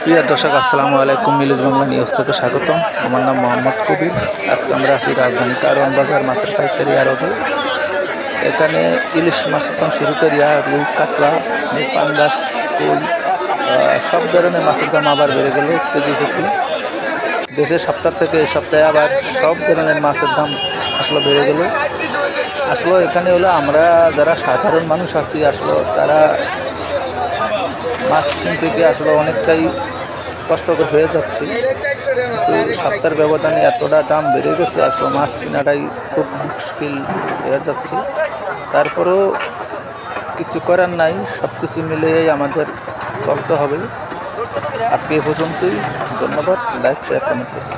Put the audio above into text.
প্রিয় দর্শক, আসসালামু আলাইকুম। মিলুজ বাংলা নিউজ থেকে স্বাগতম। আমার নাম মোহাম্মদ কবির। আজকে আমরা আছি রাজধানী কারওয়ান বাজার মাছের পাইকারি আড়তে। এখানে ইলিশ মাছ থেকে শুরু করিয়া রুই, কাতলা, পাঙ্গাস, কই সব ধরনের মাছের দাম আবার বেড়ে গেল কেজি প্রতি। দেশের সপ্তাহ থেকে এই সপ্তাহে আবার সব ধরনের মাছের দাম আসলে বেড়ে গেল। আসলে এখানে হলো আমরা যারা সাধারণ মানুষ আছি, আসলে তারা মাছ কিনতে গিয়ে আসলে অনেকটাই কষ্টকর হয়ে যাচ্ছে। তো সপ্তাহের ব্যবধানে এতটা দাম বেড়ে গেছে, আসলে মাছ কেনাটাই খুব মুশকিল হয়ে যাচ্ছে। তারপরেও কিছু করার নাই, সব কিছু মিলিয়েই আমাদের চলতে হবে। আজকে এই পর্যন্তই। ধন্যবাদ। লাইক, শেয়ার, কমেন্ট করুন।